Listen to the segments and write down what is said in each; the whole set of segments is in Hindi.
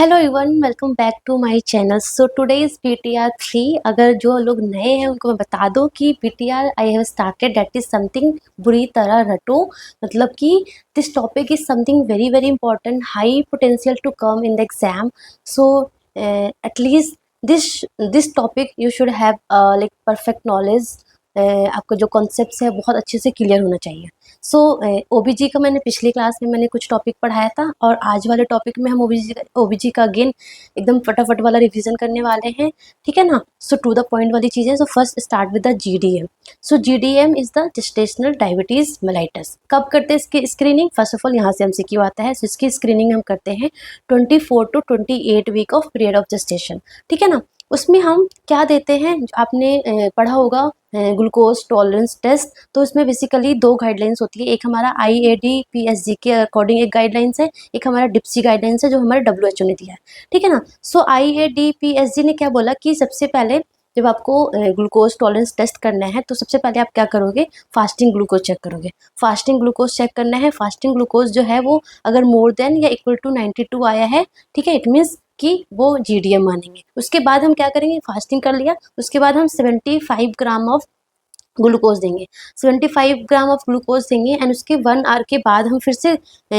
Hello everyone, welcome back to my channel. So today is PTR 3। अगर जो लोग नए हैं उनको मैं बता दूं कि PTR I have started, that is something बुरी तरह रटो। मतलब कि this topic is something very very important, high potential to come in the exam. So at least this topic you should have like perfect knowledge. आपका जो कॉन्सेप्ट है बहुत अच्छे से क्लियर होना चाहिए। सो ओबीजी का मैंने पिछली क्लास में मैंने कुछ टॉपिक पढ़ाया था और आज वाले टॉपिक में हम ओबीजी का अगेन एकदम फटाफट वाला रिवीजन करने वाले हैं, ठीक है ना। सो टू द पॉइंट वाली चीज़ें। So first start with the GDM. So GDM is the gestational diabetes mellitus. कब करते हैं इसकी स्क्रीनिंग? फर्स्ट ऑफ ऑल यहाँ से एमसीक्यू आता है। सो इसकी स्क्रीनिंग हम करते हैं 24 to 28 week of period of gestation, ठीक है ना। उसमें हम क्या देते हैं, आपने पढ़ा होगा ग्लूकोज टॉलरेंस टेस्ट। तो इसमें बेसिकली दो गाइडलाइंस होती है, एक हमारा IADPSG के अकॉर्डिंग एक गाइडलाइंस है, एक हमारा डिप्सी गाइडलाइंस है जो हमारे WHO ने दिया है, ठीक है ना। सो IADPSG ने क्या बोला कि सबसे पहले जब आपको ग्लूकोज टॉलरेंस टेस्ट करना है तो सबसे पहले आप क्या करोगे, फास्टिंग ग्लूकोज चेक करोगे। फास्टिंग ग्लूकोज चेक करना है। फास्टिंग ग्लूकोज जो है वो अगर मोर देन या इक्वल टू 92 आया है, ठीक है, इट मीन्स कि वो जीडीएम मानेंगे। उसके बाद हम क्या करेंगे, फास्टिंग कर लिया, उसके बाद हम 75 ग्राम ऑफ ग्लूकोज देंगे। 75 ग्राम ऑफ ग्लूकोज देंगे एंड उसके 1 आवर के बाद हम फिर से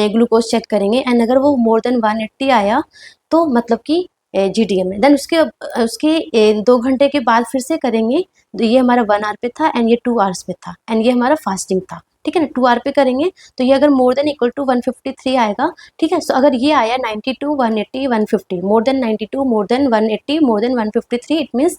ग्लूकोज चेक करेंगे एंड अगर वो मोर देन 180 आया तो मतलब कि जीडीएम है। देन उसके 2 घंटे के बाद फिर से करेंगे। तो ये हमारा 1 आवर पे था एंड ये 2 आवर्स पे था एंड ये हमारा फास्टिंग था, ठीक है ना। 2 आवर पे करेंगे तो ये अगर मोर देन इक्वल टू 153 आएगा, ठीक है। सो अगर ये आया 92 180 150, more than 92 more than 180 more than 153, it means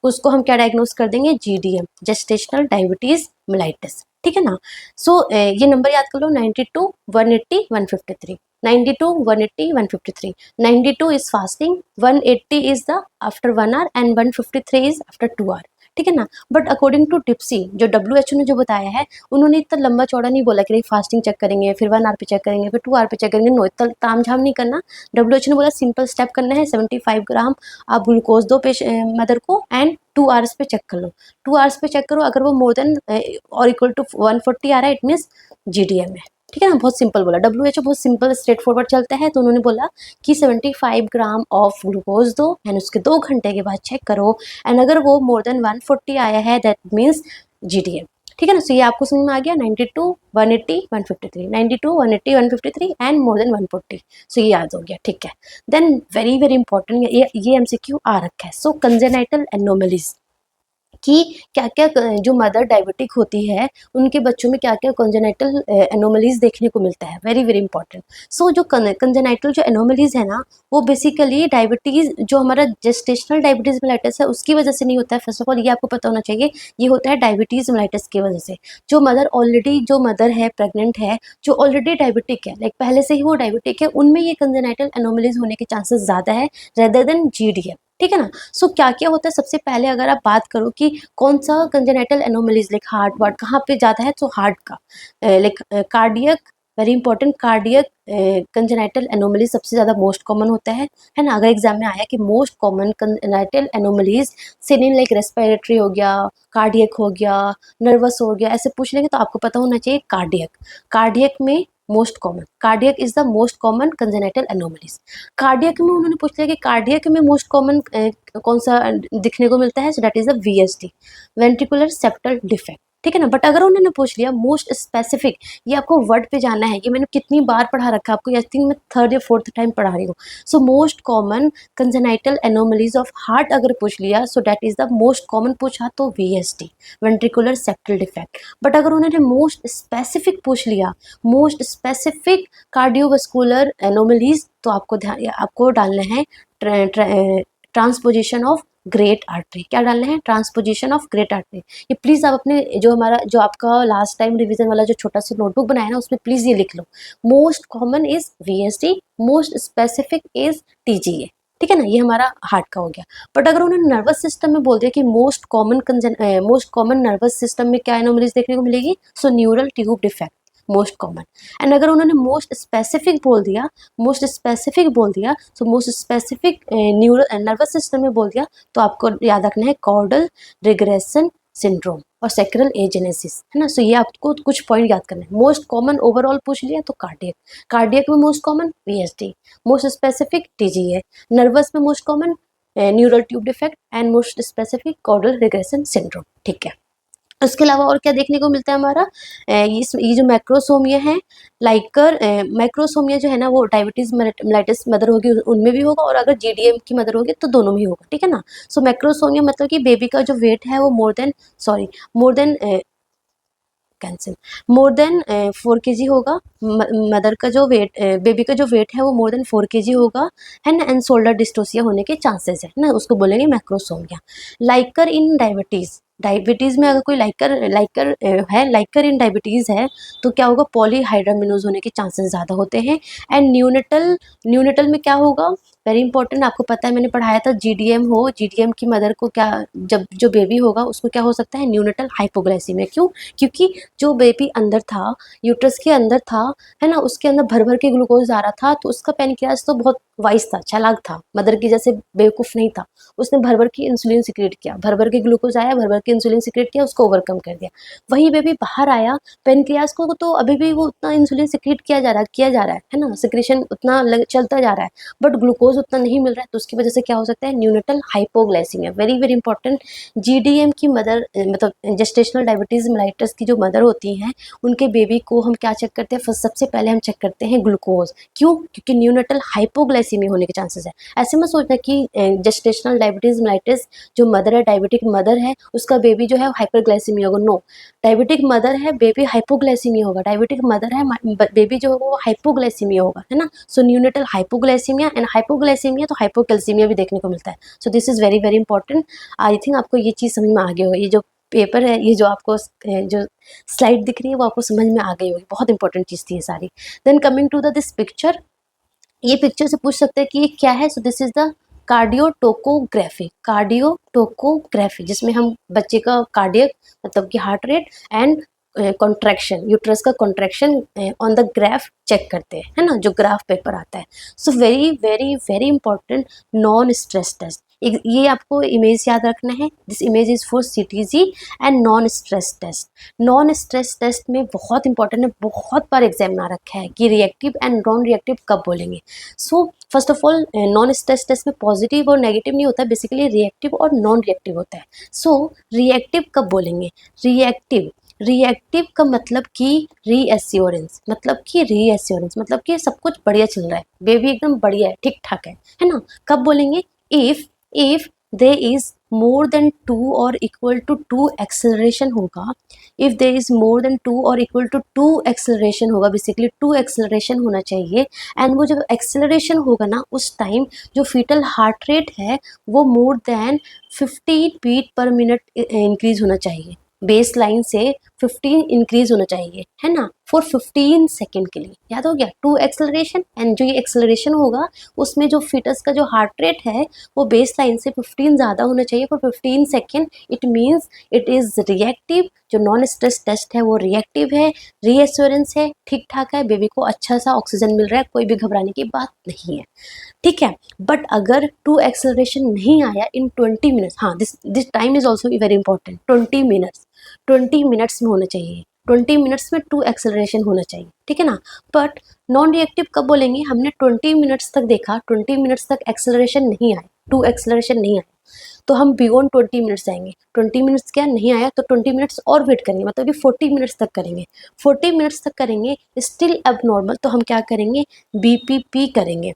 उसको हम क्या डायग्नोस कर देंगे, जीडीएम, जेस्टेशनल डायबिटीज मेलाइटस, ठीक है ना। सो ये नंबर याद कर लो, 92 180 153, 92 180 153। 92 is fasting, 180 is the after 1 hour and 153 is after 2 hour, ठीक है ना। बट अकॉर्डिंग टू डिप्सी जो WHO ने जो बताया है, उन्होंने इतना लंबा चौड़ा नहीं बोला कि नहीं फास्टिंग चेक करेंगे फिर 1 आवर पे चेक करेंगे फिर 2 आवर पे चेक करेंगे। नो, इतना तामझाम नहीं करना। WHO ने बोला सिंपल स्टेप करना है, 75 ग्राम आप ग्लूकोज दो मदर को एंड 2 आवर्स पे चेक कर लो। 2 आवर्स पे चेक करो, अगर वो मोर देन और इक्वल टू 140 आ रहा है, इट मीन्स जीडीएम है, ठीक है ना। बहुत सिंपल बोला WHO, बहुत सिंपल स्ट्रेट फॉरवर्ड चलता है। तो उन्होंने बोला कि 75 ग्राम ऑफ ग्लूकोज दो एंड उसके 2 घंटे के बाद चेक करो एंड अगर वो मोर देन 140 आया है दैट मीन्स जीडीएम, ठीक है ना। सो ये आपको समझ में आ गया, 92 180 153, 92 180 153 एंड मोर देन 140। सो ये याद हो गया, ठीक है। देन वेरी वेरी इंपॉर्टेंट ये एमसीक्यू आ रखा है। सो कंजेनाइटल एनोमलीज कि क्या क्या जो मदर डायबिटिक होती है उनके बच्चों में क्या क्या कंजेनाइटल एनोमलीज देखने को मिलता है, वेरी वेरी इंपॉर्टेंट। सो जो कंजेनाइटल जो एनोमलीज है ना, वो बेसिकली डायबिटीज जो हमारा जेस्टेशनल डायबिटीज मेलाइटस है उसकी वजह से नहीं होता है। फर्स्ट ऑफ ऑल ये आपको पता होना चाहिए, ये होता है डायबिटीज मेलाइटस की वजह से। जो मदर है प्रेग्नेंट है, जो ऑलरेडी डायबिटिक है, लाइक पहले से ही वो डायबिटिक है, उनमें ये कंजेनाइटल एनोमलीज होने के चांसेस ज्यादा है रेदर देन जीडीएम, ठीक है ना। सो क्या क्या होता है, सबसे पहले अगर आप बात करो कि कौन सा congenital anomalies like heart ward कहाँ पे ज़्यादा है, तो हार्ट का like cardiac, very important, cardiac congenital anomaly सबसे ज़्यादा मोस्ट कॉमन होता है ना। अगर एग्जाम में आया कि most common congenital anomalies seen in like respiratory हो गया, कार्डियक हो गया, नर्वस हो गया, ऐसे पूछ लेंगे तो आपको पता होना चाहिए कार्डियक। कार्डियक में most common, cardiac is the most common congenital anomalies. Cardiac में उन्होंने पूछ लिया कि कार्डियक में मोस्ट कॉमन कौन सा दिखने को मिलता है, सो that is the VSD, ventricular septal defect, ठीक है ना। बट अगर उन्होंने पूछ लिया मोस्ट स्पेसिफिक, ये आपको वर्ड पे जाना है, ये मैंने कितनी बार पढ़ा रखा है आपको, आई थिंक मैं 3rd या 4th टाइम पढ़ा रही हूँ। So most common congenital anomalies of heart अगर पूछ लिया, सो that is the most common पूछा तो VSD, ventricular septal defect. But अगर उन्होंने मोस्ट स्पेसिफिक पूछ लिया, मोस्ट स्पेसिफिक कार्डियोवास्कुलर एनोमलीज, तो आपको डालना है ट्रांसपोजिशन ऑफ ग्रेट आर्टरी। क्या डालना है, ट्रांसपोजिशन ऑफ ग्रेट आर्टरी। ये प्लीज आप अपने जो आपका लास्ट टाइम रिवीजन वाला जो छोटा सा नोटबुक बनाया ना, उसमें प्लीज ये लिख लो, most common is VSD, most specific is TGA, ठीक है ना। ये हमारा हार्ट का हो गया। बट अगर उन्होंने नर्वस सिस्टम में बोल दिया कि मोस्ट कॉमन नर्वस सिस्टम में क्या एनोमलीज देखने को मिलेगी, so neural tube defect most common. And अगर उन्होंने मोस्ट स्पेसिफिक बोल दिया, so most specific neural nervous system में बोल दिया, तो आपको याद रखना है कॉर्डल रिग्रेशन सिंड्रोम और सैक्रल एजेनेसिस, है ना। सो ये आपको कुछ पॉइंट याद करना है। मोस्ट कॉमन ओवरऑल पूछ लिया तो कार्डियक, कार्डियक में most common VSD, most specific TGA, nervous में most common neural tube defect and most specific caudal regression syndrome, ठीक है। उसके अलावा और क्या देखने को मिलता है हमारा, ये जो मैक्रोसोमिया है, लाइकर मैक्रोसोमिया जो है ना वो डायबिटीज मेलाइटिस मदर होगी उनमें भी होगा, और अगर जीडीएम की मदर होगी तो दोनों में ही होगा, ठीक है ना। सो मैक्रोसोमिया मतलब कि बेबी का जो वेट है वो more than cancel more than 4 kg होगा। मदर का जो वेट, बेबी का जो वेट है वो मोर देन 4 kg होगा, है ना। एंड शोल्डर डिस्टोसिया होने के चांसेस है ना, उसको बोलेंगे macrosomia. Likert in diabetes, diabetes में अगर कोई लाइकर इन डायबिटीज है तो क्या होगा, पॉलीहाइड्रामिनोज होने के चांसेस ज़्यादा होते हैं। एंड न्यूनेटल में क्या होगा, वेरी इंपॉर्टेंट, आपको पता है मैंने पढ़ाया था, जीडीएम हो, जीडीएम की मदर को क्या, जब जो बेबी होगा उसको क्या हो सकता है, न्यूनेटल हाइपोग्लाइसीमिया। क्यों? क्योंकि जो बेबी अंदर था, यूट्रस के अंदर था, है ना, उसके अंदर भर भर के ग्लूकोज आ रहा था, तो उसका पैनक्रियास तो बहुत वाइस था, चालाक था, मदर की जैसे बेवकूफ़ नहीं था। उसने भर भर की इंसुलिन सिक्रेट किया, भर भर के ग्लूकोज आया, भर भर के इंसुलिन सिक्रेट किया, उसको ओवरकम कर दिया। वही बेबी बाहर आया, पैनक्रियास को तो अभी भी वो उतना इंसुलिन सिक्रेट किया जा रहा है ना, सिक्रेशन उतना चलता जा रहा है, बट ग्लूकोज उतना नहीं मिल रहा है, तो उसकी वजह से क्या हो सकता है, neonatal hypoglycaemia. Very very important. GDM की मदर मतलब जेस्टेशनल डायबिटीज मेलाइटस की जो मदर होती हैं, उनके बेबी को हम क्या चेक करते हैं, फर्स्ट सबसे पहले हम चेक करते हैं ग्लूकोज। क्यों? क्योंकि न्यूनेटल हाइपोग्लाइसीमिया होने के चांसेस है। ऐसे में सोचना कि जेस्टेशनल डायबिटीज मेलाइटस जो मदर है, डायबिटिक मदर है, उसका बेबी जो है हाइपरग्लाइसीमिया होगा, नो। डायबिटिक मदर है, बेबी हाइपोग्लाइसीमिया होगा, डायबिटिक मदर है, बेबी जो होगा वो हाइपोग्लाइसीमिया होगा, है ना। सो न्यूनेटल हाइपोग्लाइसीमिया एंड हाइपोग्लाइसीमिया तो हाइपोकैल्सीमिया भी देखने को मिलता है। So this is very very important. I think आपको ये चीज़ समझ में आ गई होगी। ये जो पेपर है, ये जो आपको जो स्लाइड दिख रही है वो आपको समझ में आ गई होगी, बहुत इंपॉर्टेंट चीज़ थी ये सारी। Then coming to the this picture, ये पिक्चर से पूछ सकते हैं कि ये क्या है। So this is the cardiotocography, जिसमें हम बच्चे का कार्डियक मतलब कि heart rate and contraction, uterus का contraction on the graph check करते हैं, है ना, जो ग्राफ पेपर आता है। So very very very important, non stress test. ये आपको इमेज याद रखना है, this image is for CTG and non stress test. नॉन स्ट्रेस टेस्ट में बहुत इंपॉर्टेंट है, बहुत बार एग्जाम में आ रखा है कि रिएक्टिव एंड नॉन रिएक्टिव कब बोलेंगे। So first of all, non stress test में पॉजिटिव और नेगेटिव नहीं होता है, बेसिकली रिएक्टिव और नॉन रिएक्टिव होता है। सो रिएक्टिव कब बोलेंगे, रिएक्टिव का मतलब कि रीएश्योरेंस, मतलब कि सब कुछ बढ़िया चल रहा है, बेबी एकदम बढ़िया है, ठीक ठाक है ना। कब बोलेंगे, if there is more than 2 or equal to 2 acceleration होगा, if there is more than 2 or equal to 2 acceleration होगा, बेसिकली 2 acceleration होना चाहिए। एंड वो जब acceleration होगा ना, उस टाइम जो फीटल हार्ट रेट है वो more than 15 beat per minute increase होना चाहिए, बेस लाइन से 15 इंक्रीज होना चाहिए, है ना, फॉर 15 सेकेंड के लिए। याद हो गया, 2 एक्सेलरेशन, एंड जो ये एक्सेलरेशन होगा उसमें जो फीटस का जो हार्ट रेट है वो बेस लाइन से 15 ज़्यादा होना चाहिए for 15 second. It means it is reactive. जो नॉन स्ट्रेस टेस्ट है वो रिएक्टिव है, रीएश्योरेंस है, ठीक ठाक है, बेबी को अच्छा सा ऑक्सीजन मिल रहा है, कोई भी घबराने की बात नहीं है, ठीक है। बट अगर 2 एक्सेलरेशन नहीं आया इन 20 मिनट्स, हाँ, this time is also very important, 20 minutes में होना चाहिए, 20 मिनट्स में 2 एक्सेलरेशन होना चाहिए, ठीक है ना। बट नॉन रिएक्टिव कब बोलेंगे, हमने 20 मिनट्स तक देखा, 20 मिनट्स तक एक्सेलरेशन नहीं आए, 2 एक्सेलरेशन नहीं आए, तो हम बियॉन्ड 20 मिनट्स जाएंगे। 20 मिनट्स क्या नहीं आया तो 20 मिनट्स और वेट करेंगे, मतलब कि 40 मिनट्स तक करेंगे, 40 मिनट्स तक करेंगे, स्टिल अब नॉर्मल, तो हम क्या करेंगे, बीपीपी करेंगे।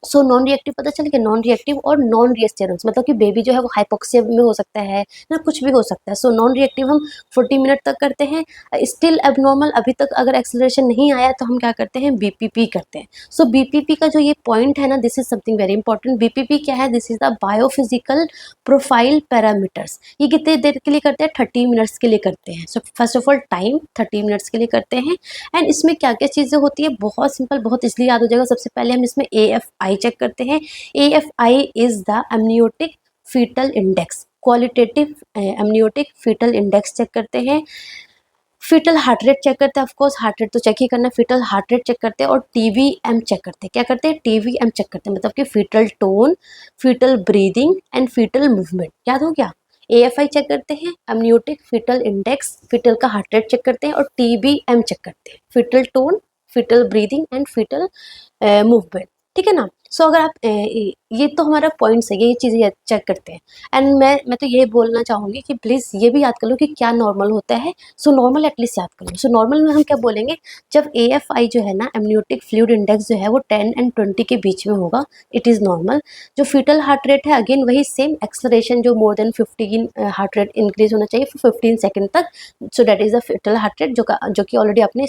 सो नॉन रिएक्टिव पता चल गया, नॉन रिएक्टिव और नॉन रीएश्योरेंस, मतलब कि बेबी जो है वो हाइपोक्सिया में हो सकता है ना, कुछ भी हो सकता है। सो नॉन रिएक्टिव हम 40 मिनट तक करते हैं, स्टिल एबनॉर्मल, अभी तक अगर एक्सेलरेशन नहीं आया तो हम क्या करते हैं, बीपीपी करते हैं। सो बीपीपी का जो ये पॉइंट है ना, this is something very important. BPP क्या है, this is the biophysical profile parameters. ये कितने देर के लिए करते हैं, 30 मिनट्स के लिए करते हैं। सो first of all time 30 minutes के लिए करते हैं। एंड इसमें क्या क्या चीज़ें होती है, बहुत सिंपल, बहुत इसलिए याद हो जाएगा। सबसे पहले हम इसमें AFI चेक करते हैं। AFI is the amniotic fetal index, qualitative amniotic fetal index check करते हैं। फीटल हार्ट रेट चेक करते हैं, ऑफकोर्स हार्ट रेट तो चेक ही करना है, फीटल हार्ट रेट चेक करते हैं, और TVM चेक करते हैं। क्या करते हैं, TVM चेक करते हैं, मतलब कि fetal tone, fetal breathing and fetal movement. याद हो गया, AFI चेक करते हैं, एमनियोटिक फीटल इंडेक्स, फीटल का हार्ट रेट चेक करते हैं, और TBM चेक करते हैं, fetal tone, fetal breathing and fetal movement, ठीक है ना। सो अगर आप ये तो हमारा पॉइंट्स है, ये चीज़ें चेक करते हैं। एंड मैं तो ये बोलना चाहूँगी कि प्लीज़ ये भी याद कर लो कि क्या नॉर्मल होता है। सो नॉर्मल एटलीस्ट याद कर लो। सो नॉर्मल में हम क्या बोलेंगे, जब AFI जो है ना, एमनियोटिक फ्लूइड इंडेक्स जो है वो 10 एंड 20 के बीच में होगा, इट इज़ नॉर्मल। जो फीटल हार्ट रेट है, अगेन वही सेम एक्सलरेशन, जो more than 15 heart rate increase होना चाहिए 15 सेकंड तक। So that is the fetal heart rate, जो कि ऑलरेडी आपने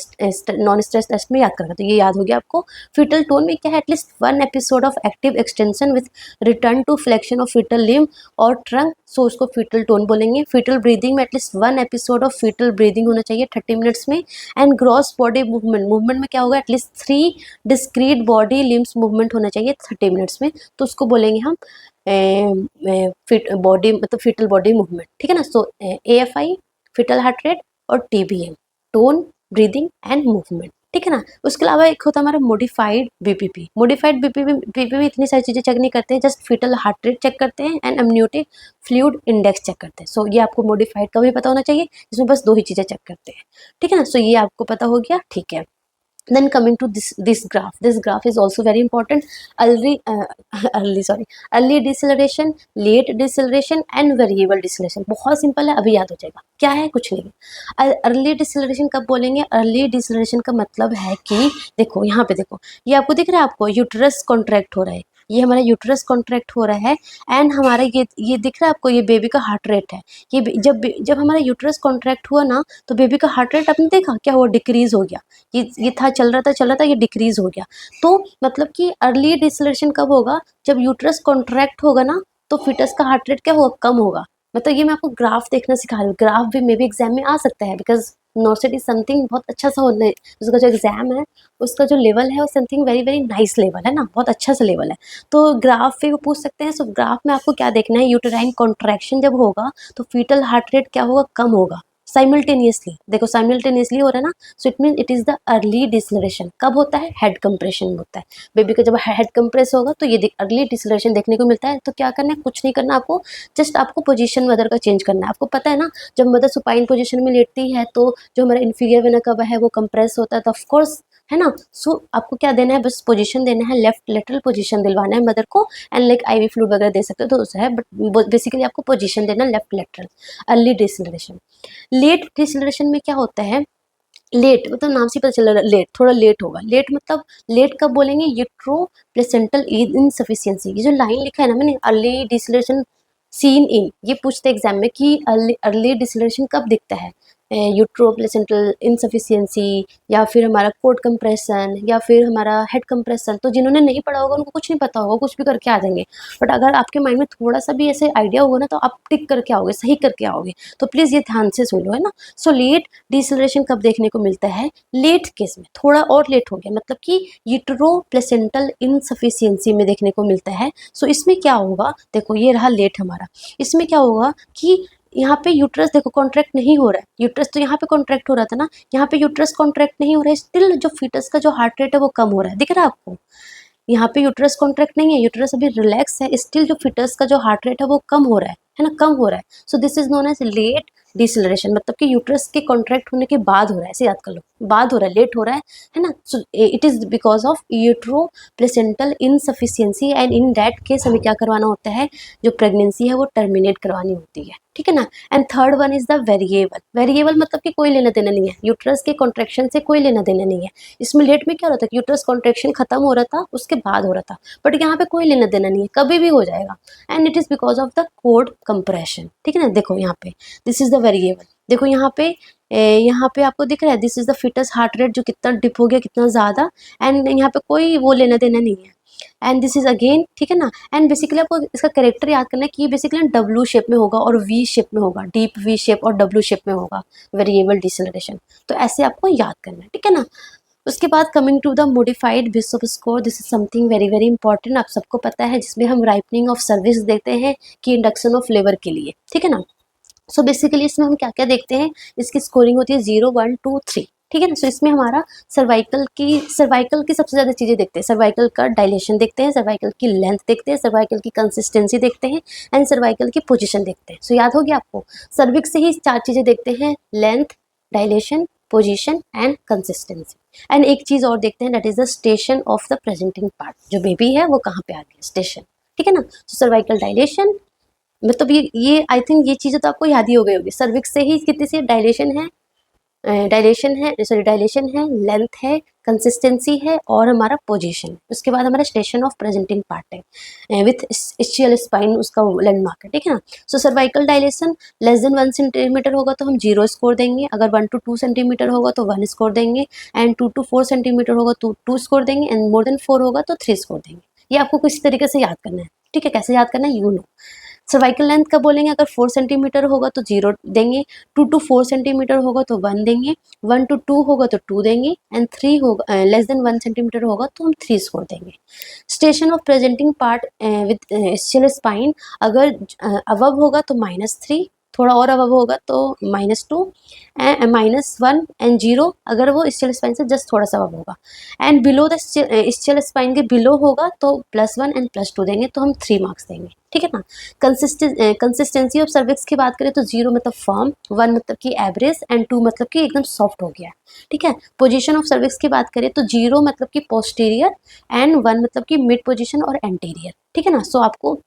नॉन स्ट्रेस टेस्ट में याद करा, तो ये याद हो गया आपको। फीटल टोन में क्या है, at least 1 episode of active extension with return to flexion of fetal limb और ट्रंक, सो उसको फीटल टोन बोलेंगे। फीटल ब्रीदिंग में at least 1 episode of fetal breathing होना चाहिए 30 मिनट्स में। एंड ग्रॉस बॉडी मूवमेंट में क्या होगा, at least 3 discrete body limbs movement होना चाहिए 30 मिनट्स में, तो उसको बोलेंगे हम फिट बॉडी, मतलब फीटल बॉडी मूवमेंट, ठीक है ना। सो AFI, फीटल हार्ट रेट और TBM, tone, breathing and movement, ठीक है ना। उसके अलावा एक होता है हमारा मॉडिफाइड BPP। मॉडिफाइड BPP में इतनी सारी चीज़ें चेक नहीं करते हैं, just fetal heart rate check करते हैं and amniotic fluid index check करते हैं। सो ये आपको मॉडिफाइड का भी पता होना चाहिए, इसमें बस 2 ही चीज़ें चेक करते हैं, ठीक है ना। सो ये आपको पता हो गया, ठीक है। Then coming to this graph is also very important. early early deceleration, late deceleration and variable deceleration, बहुत सिंपल है, अभी याद हो जाएगा। क्या है, कुछ नहीं। अर्ली डिसलरेशन कब बोलेंगे, अर्ली डिसलरेशन का मतलब है कि देखो यहाँ पे देखो, ये आपको दिख रहा है, आपको यूट्रस कॉन्ट्रैक्ट हो रहा है, ये हमारा यूट्रस कॉन्ट्रैक्ट हो रहा है। एंड हमारा ये दिख रहा है आपको, ये बेबी का हार्ट रेट है। ये जब हमारा यूट्रस कॉन्ट्रैक्ट हुआ ना, तो बेबी का हार्ट रेट आपने देखा क्या हुआ, डिक्रीज हो गया। ये था, चल रहा था, ये डिक्रीज हो गया। तो मतलब कि अर्ली डिसलेशन कब होगा, जब यूट्रस कॉन्ट्रैक्ट होगा ना, तो फिटस का हार्ट रेट क्या होगा, कम होगा। मतलब ये मैं आपको ग्राफ देखना सिखा रही हूँ, ग्राफ भी मे भी एग्जाम में आ सकता है, बिकॉज नॉर्सेट इज समथिंग बहुत अच्छा सा होना है। उसका जो एग्जाम है, उसका जो लेवल है वो something very very nice level है ना, बहुत अच्छा सा लेवल है। तो ग्राफ पे वो पूछ सकते हैं। सो ग्राफ में आपको क्या देखना है, यूटेराइन कॉन्ट्रैक्शन जब होगा तो फीटल हार्ट रेट क्या होगा, कम होगा। साइमल्टेनियसली देखो, साइमल्टेनियसली हो रहा है ना, so it mean it is the early deceleration. कब होता है, हेड कंप्रेशन में होता है। बेबी का जब हेड कंप्रेस होगा तो ये अर्ली डिसलरेशन देखने को मिलता है। तो क्या करना है, कुछ नहीं करना आपको, जस्ट आपको पोजीशन मदर का चेंज करना है। आपको पता है ना, जब मदर सुपाइन पोजीशन में लेटती है तो जो हमारा इन्फीरियर वेना कव है वो कंप्रेस होता है, तो ऑफकोर्स है ना। सो आपको क्या देना है, बस पोजीशन देना है, लेफ्ट लेटरल पोजीशन दिलवाना है मदर को। एंड लाइक IV फ्लूइड वगैरह दे सकते हो तो उसे है, बट बेसिकली आपको पोजीशन देना left lateral. Early deceleration. Late deceleration में क्या होता है, लेट मतलब नाम से पता चल रहा है, लेट, थोड़ा लेट होगा। लेट मतलब लेट कब बोलेंगे, यूट्रो प्लेसेंटल इनसफिशियंसी। ये जो लाइन लिखा है ना मैंने, अर्ली डिसलरेशन सीन इन, ये पूछते एग्जाम में कि अर्ली डिसलरेशन कब दिखता है, यूट्रो प्लेसेंटल इनसफिशियंसी, या फिर हमारा कोड कंप्रेशन, या फिर हमारा हेड कंप्रेशन। तो जिन्होंने नहीं पढ़ा होगा उनको कुछ नहीं पता होगा, कुछ भी करके आ जाएंगे। बट अगर आपके माइंड में थोड़ा सा भी ऐसे आइडिया होगा ना, तो आप टिक करके आओगे, सही करके आओगे। तो प्लीज़ ये ध्यान से सुन लो, है ना। सो लेट डिसलरेशन कब देखने को मिलता है, लेट केस में, थोड़ा और लेट हो गया, मतलब कि यूट्रो प्लेसेंटल इनसफिशियंसी में देखने को मिलता है। सो इसमें क्या होगा, देखो ये रहा लेट हमारा, इसमें क्या होगा कि यहाँ पे यूट्रस देखो कॉन्ट्रैक्ट नहीं हो रहा है। यूट्रस तो यहाँ पे कॉन्ट्रैक्ट हो रहा था ना, यहाँ पे यूट्रस कॉन्ट्रैक्ट नहीं हो रहा है, स्टिल जो फीटस का जो हार्ट रेट है वो कम हो रहा है, दिख रहा है आपको। यहाँ पे यूट्रस कॉन्ट्रैक्ट नहीं है, यूट्रस अभी रिलैक्स है, स्टिल जो फीटस का जो हार्ट रेट है वो कम हो रहा है ना, कम हो रहा है। So this is known as late deceleration, मतलब कि यूट्रस के कॉन्ट्रैक्ट होने के बाद हो रहा है, ऐसे याद कर लो, बाद हो रहा है, लेट हो रहा है ना। So it is because of utero placental insufficiency. And in that case हमें क्या करवाना होता है, जो प्रेगनेंसी है वो टर्मिनेट करवानी होती है, ठीक है ना। And third one is the variable. Variable मतलब कि कोई लेना देना नहीं है, यूट्रस के कॉन्ट्रैक्शन से कोई लेना देना नहीं है। इसमें लेट में क्या हो रहा था कि यूट्रस कॉन्ट्रैक्शन खत्म हो रहा था, उसके बाद हो रहा था, बट यहाँ पे कोई लेना देना नहीं है, कभी भी हो जाएगा। And it is because of the code compression, ठीक है ना। देखो यहाँ पे दिस इज द वेरिएबल, देखो यहाँ पे आपको दिख रहा है, this is the fetus heart rate, जो कितना डिप हो गया, कितना ज़्यादा। एंड यहाँ पे कोई वो लेना देना नहीं है। एंड दिस इज अगेन, ठीक है ना। एंड बेसिकली आपको इसका कैरेक्टर याद करना है कि ये बेसिकली W शेप में होगा और V शेप में होगा, डीप V शेप और W शेप में होगा वेरिएबल डिसलरेशन। तो ऐसे आपको याद करना है, ठीक है ना। उसके बाद coming to the modified Bishop score, this is something very very important, आप सबको पता है, जिसमें हम राइपनिंग ऑफ सर्विस देते हैं कि इंडक्शन ऑफ लेबर के लिए, ठीक है ना। सो बेसिकली इसमें हम क्या क्या देखते हैं, इसकी स्कोरिंग होती है 0 1 2 3, ठीक है ना। सो इसमें हमारा सर्वाइकल की सबसे ज़्यादा चीज़ें देखते हैं। सर्वाइकल का डायलेशन देखते हैं, सर्वाइकल की लेंथ देखते हैं, सर्वाइकल की कंसिस्टेंसी देखते हैं एंड सर्वाइकल की पोजीशन देखते हैं। सो याद हो गया आपको, सर्विक्स से ही 4 चीज़ें देखते हैं, length, dilation, position and consistency. And एक चीज़ और देखते हैं, that is the station of the presenting part. जो बेबी है वो कहाँ पे आ गया, स्टेशन, ठीक है ना। सो सर्वाइकल डायलेशन, मतलब ये आई थिंक ये चीज़ें तो आपको याद ही हो गई होगी। सर्विक्स से ही कितनी सी डायलेशन है, डायलेशन है, लेंथ है, कंसिस्टेंसी है और हमारा पोजीशन। उसके बाद हमारा स्टेशन ऑफ प्रेजेंटिंग पार्ट है विथ इस्चियल स्पाइन, उसका लैंडमार्क है, ठीक है ना। So cervical dilation less than 1 centimetre होगा तो हम 0 स्कोर देंगे, अगर 1 to 2 सेंटीमीटर होगा तो 1 स्कोर देंगे, एंड 2 to 4 सेंटीमीटर होगा तो 2 स्कोर देंगे, एंड मोर देन 4 होगा तो 3 स्कोर देंगे। ये आपको किसी तरीके से याद करना है, ठीक है। कैसे याद करना है, यू नो। सर्वाइकल लेंथ का बोलेंगे, अगर 4 सेंटीमीटर होगा तो 0 देंगे, 2 to 4 सेंटीमीटर होगा तो 1 देंगे, 1 to 2 होगा तो 2 देंगे, एंड 3 होगा लेस देन 1 सेंटीमीटर होगा तो हम 3 स्कोर देंगे। Station of presenting part with ischial spine, अगर अबव होगा तो -3, थोड़ा और अबव होगा तो -2, -1 एंड 0 अगर वो इस्चियल स्पाइन से जस्ट थोड़ा सा अबव होगा, and below the ischial spine के बिलो होगा तो +1 एंड +2 देंगे, तो हम 3 मार्क्स देंगे, ठीक है ना। कंसिस्टेंसी ऑफ सर्विक्स की बात करें तो 0 मतलब फर्म, 1 मतलब कि एवरेज एंड 2 मतलब कि एकदम सॉफ्ट हो गया, ठीक है। पोजीशन ऑफ सर्विक्स की बात करें तो 0 मतलब कि पोस्टीरियर एंड 1 मतलब कि मिड पोजीशन और एंटीरियर, ठीक है ना। सो आपको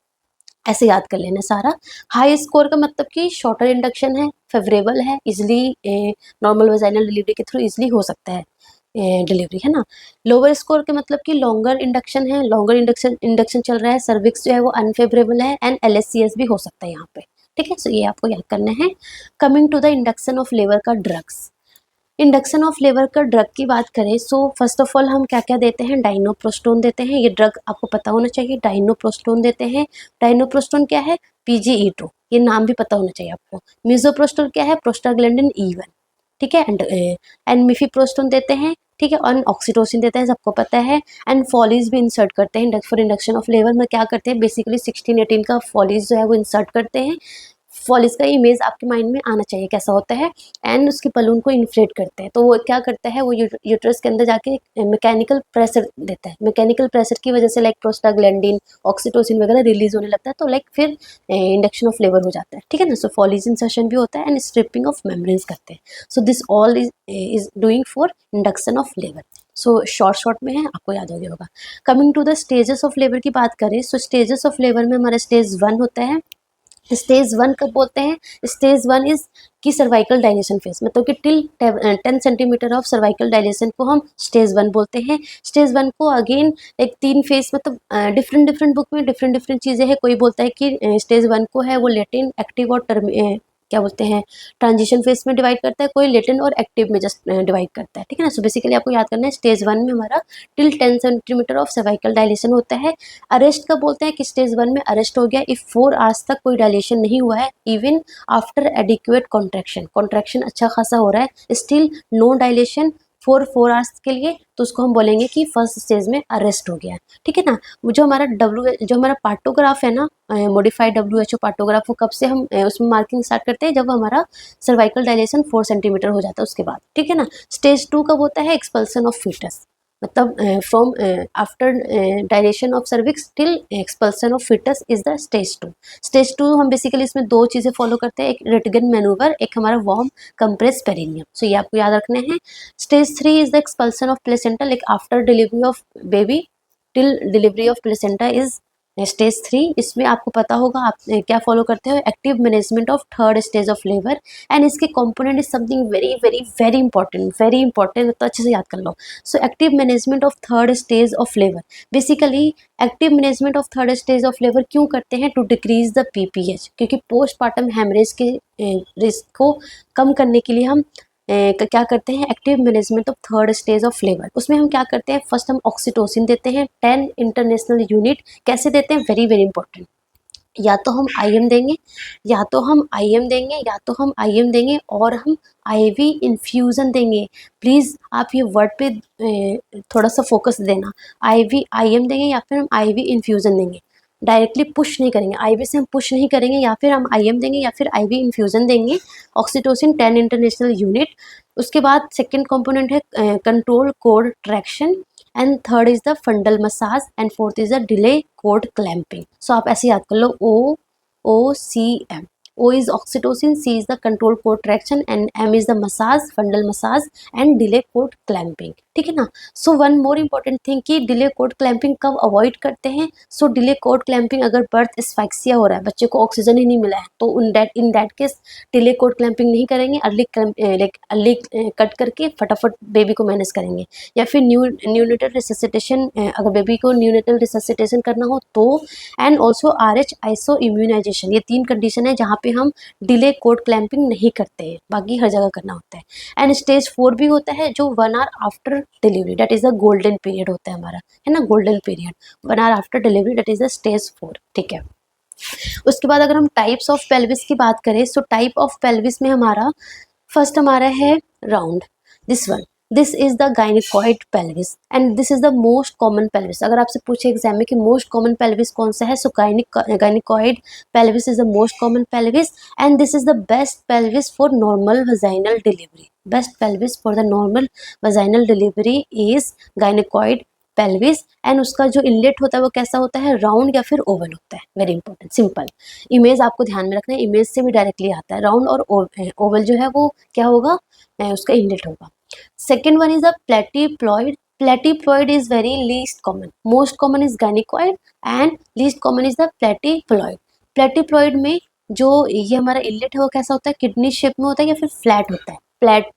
ऐसे याद कर लेना सारा। हाई स्कोर का मतलब कि शॉर्टर इंडक्शन है, फेवरेबल है, इजिली नॉर्मल वेजाइनल डिलीवरी के थ्रू इजिली हो सकता है डिलीवरी, है ना। लोअर स्कोर के मतलब कि लॉन्गर इंडक्शन है, लॉन्गर इंडक्शन चल रहा है, सर्विक्स जो है वो अनफेवरेबल है, एंड LSCS भी हो सकता है यहाँ पे, ठीक है। सो ये आपको याद करना है। Coming to the induction of labour का ड्रग्स, इंडक्शन ऑफ लेबर का ड्रग की बात करें, सो फर्स्ट ऑफ ऑल हम क्या क्या देते हैं, डाइनोप्रोस्टोन देते हैं। ये ड्रग आपको पता होना चाहिए, डाइनोप्रोस्टोन देते हैं। डाइनोप्रोस्टोन क्या है, PGE2, ये नाम भी पता होना चाहिए आपको। मिसोप्रोस्टोल क्या है, प्रोस्टाग्लैंडिन E1, ठीक है। एंड मिफीप्रोस्टोन देते हैं, ठीक है। और ऑक्सीटोसिन देते हैं, सबको पता है। एंड फॉलीज भी इंसर्ट करते हैं फॉर इंडक्शन ऑफ लेबर में। क्या करते हैं, बेसिकली 16-18 का फॉलीज जो है वो इंसर्ट करते हैं। फॉलिस का इमेज आपके माइंड में आना चाहिए कैसा होता है, एंड उसके बलून को इन्फ्लेट करते हैं। तो वो क्या करता है, वो यूट्रस के अंदर जाके मैकेनिकल प्रेशर देता है। मैकेनिकल प्रेशर की वजह से लाइक प्रोस्टाग्लैंडिन, ऑक्सीटोसिन वगैरह रिलीज होने लगता है, तो लाइक फिर इंडक्शन ऑफ लेबर हो जाता है, ठीक है ना। सो फॉलिस इंसर्शन भी होता है एंड स्ट्रिपिंग ऑफ मेम्ब्रेन्स करते हैं। So this all is doing for induction of labour. So short में है, आपको याद हो गया होगा। Coming to the stages of labour की बात करें, सो स्टेजेस ऑफ लेबर में हमारा स्टेज 1 होता है। स्टेज 1 कब बोलते हैं, स्टेज 1 इज की सर्वाइकल डायलेशन फेज, मतलब कि till 10 centimetre of cervical dilation को हम स्टेज 1 बोलते हैं। स्टेज 1 को अगेन एक 3 फेज, मतलब डिफरेंट बुक में डिफरेंट चीज़ें हैं। कोई बोलता है कि स्टेज 1 को है वो लेटेंट, एक्टिव और क्या बोलते हैं, ट्रांजिशन फेज में डिवाइड करता है, कोई लेटेंट और एक्टिव में जस्ट डिवाइड करता है, ठीक है ना। सो बेसिकली आपको याद करना है, स्टेज 1 में हमारा till 10 centimetre of cervical dilation होता है। अरेस्ट कब बोलते हैं कि स्टेज 1 में अरेस्ट हो गया इफ 4 आवर्स तक कोई डायलेशन नहीं हुआ है, इवन आफ्टर एडिक्वेट कॉन्ट्रैक्शन अच्छा खासा हो रहा है, still no dilation for 4 hours के लिए, तो उसको हम बोलेंगे कि फर्स्ट स्टेज में अरेस्ट हो गया, ठीक है ना। जो हमारा पार्टोग्राफ है ना, मॉडिफाइड WHO पार्टोग्राफ, वो कब से हम उसमें मार्किंग स्टार्ट करते हैं, जब हमारा सर्वाइकल डायलेशन 4 सेंटीमीटर हो जाता है उसके बाद, ठीक है ना। स्टेज 2 कब होता है, एक्सपल्सन ऑफ फीटस, मतलब from after dilation of cervix till expulsion of fetus is the stage 2। Stage 2 हम बेसिकली इसमें 2 चीज़ें फॉलो करते हैं, एक रेटगन मैनूवर, एक हमारा वार्म कंप्रेस पेरिनियम। सो ये आपको याद रखने हैं। Stage 3 is the expulsion of placenta, like after delivery of baby till delivery of placenta is stage 3। इसमें आपको पता होगा आप क्या फॉलो करते हो, active management of third stage of labour, and इसके component is something very very very important, तो अच्छे से याद कर लो। So active management of third stage of labour, basically active management of third stage of labour क्यों करते हैं, टू डिक्रीज द PPH, क्योंकि पोस्टपार्टम हेमरेज के रिस्क को कम करने के लिए हम क्या करते हैं, active management of third stage of labour. उसमें हम क्या करते हैं, फर्स्ट हम ऑक्सीटोसिन देते हैं 10 इंटरनेशनल यूनिट। कैसे देते हैं, वेरी वेरी इंपॉर्टेंट, या तो हम IM देंगे, या तो हम IM देंगे, या तो हम IM देंगे और हम IV इन्फ्यूज़न देंगे। प्लीज़ आप ये वर्ड पे थोड़ा सा फोकस देना, IV IM देंगे या फिर हम IV इन्फ्यूज़न देंगे। डायरेक्टली पुश नहीं करेंगे, आईवी से हम पुश नहीं करेंगे, या फिर हम आईएम देंगे या फिर आईवी इन्फ्यूजन देंगे। Oxytocin 10 international unit. उसके बाद सेकेंड कंपोनेंट है control cord traction, and third is the fundal massage, and fourth is the delay cord clamping. So आप ऐसे याद कर लो, OCM। O is oxytocin, C is the control cord traction, and M is the massage, fundal massage, and delay cord clamping। ठीक है ना। So one more important thing कि डिले कोड क्लैंपिंग कब अवॉइड करते हैं। सो डिले कोड क्लैंपिंग अगर बर्थ एस्फाइक्सिया हो रहा है, बच्चे को ऑक्सीजन ही नहीं मिला है, तो in that case delay cord clamping नहीं करेंगे, अर्ली कट करके फटाफट बेबी को मैनेज करेंगे। या फिर न्यूनेटल रिससिटेशन, अगर बेबी को न्यूनेटल रिससिटेशन करना हो तो, and also RH iso immunization. ये 3 कंडीशन है जहाँ पे हम डिले कोड क्लैंपिंग नहीं करते हैं, बाकी हर जगह करना होता है। एंड स्टेज 4 भी होता है जो 1 hour after delivery, that is the golden period होता है हमारा, है ना, golden period 1 hour after delivery, that is the stage 4। ठीक है। उसके बाद अगर हम टाइप्स ऑफ पेल्विस की बात करें, सो टाइप ऑफ पेल्विस में हमारा फर्स्ट हमारा है round, this one, this is the gynaecoid pelvis, and this is the most common pelvis. अगर आपसे पूछे एग्जाम में कि मोस्ट कॉमन पेल्विस कौन सा है, so gynaecoid pelvis is the most common pelvis, and this is the best pelvis for normal vaginal delivery. Best pelvis for the normal vaginal delivery is gynaecoid pelvis. And उसका जो इनलेट होता है वो कैसा होता है, राउंड या फिर ओवल होता है। वेरी इंपॉर्टेंट, सिंपल इमेज आपको ध्यान में रखना है, इमेज से भी डायरेक्टली आता है। राउंड और ओवल जो है वो क्या होगा, उसका इनलेट होगा। Second one is a platypelloid. Platypelloid is very least common, most common is gynaecoid and least common is the platypelloid. Platypelloid में जो ये हमारा इनलेट है वो कैसा होता है, किडनी शेप में होता है या फिर फ्लैट होता है। फ्लैट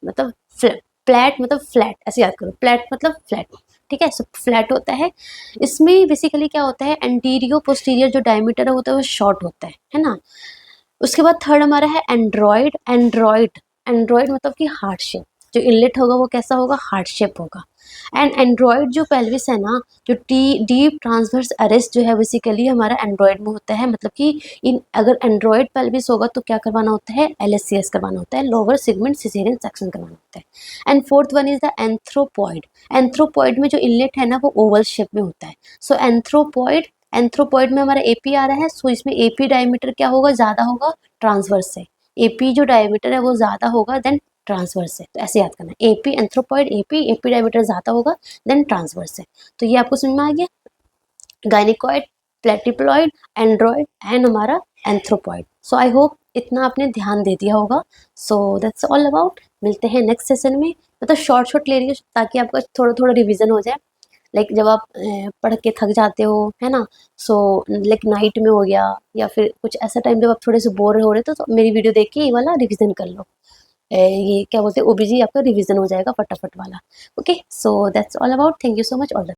मतलब फ्लैट, ऐसे याद करो, फ्लैट मतलब फ्लैट। ठीक है, सब फ्लैट होता है। इसमें बेसिकली क्या होता है, एंटीरियो पोस्टीरियर जो डायमीटर होता है वो शॉर्ट होता है ना। उसके बाद थर्ड हमारा है एंड्रॉइड। एंड्रॉइड मतलब कि हार्ट शेप, जो इनलेट होगा वो कैसा होगा, हार्ट शेप होगा। एंड एंड्रॉइड जो पेल्विस है ना, जो डीप ट्रांसवर्स अरेस्ट जो है बेसिकली हमारा एंड्रॉइड में होता है। मतलब कि इन अगर एंड्रॉइड पेल्विस होगा तो क्या करवाना होता है, LSCS करवाना होता है, लोअर सेगमेंट सिजेरियन सेक्शन करवाना होता है। And fourth one is the anthropoid. Anthropoid में जो इनलेट है ना वो ओवल शेप में होता है। सो एंथ्रोपॉइड में हमारा AP आ रहा है, सो इसमें AP डायमीटर क्या होगा, ज़्यादा होगा ट्रांसवर्स से। AP जो डायमीटर है वो ज़्यादा होगा देन ट्रांसवर्स से, तो ऐसे याद करना, AP एंथ्रोपॉइड, AP डायमीटर ज़्यादा होगा देन ट्रांसवर्स से। तो ये आपको समझ में आ गया, गायनिकॉइड, प्लेटिप्लॉइड, एंड्रॉइड एंड हमारा एंथ्रोपॉइड। सो आई होप इतना आपने ध्यान दे दिया होगा। सो दैट्स ऑल अबाउट, मिलते हैं नेक्स्ट सेशन में। मतलब शॉर्ट ले रही हूँ ताकि आपका थोड़ा थोड़ा रिविजन हो जाए। लाइक जब आप पढ़ के थक जाते हो, है ना, सो लाइक नाइट में हो गया या फिर कुछ ऐसा टाइम जब आप थोड़े से बोर हो रहे हो तो मेरी वीडियो देख के ये वाला रिविजन कर लो। ये क्या बोलते हैं, OBG आपका रिविजन हो जाएगा फटाफट वाला। Okay, so that's all about, thank you so much, all the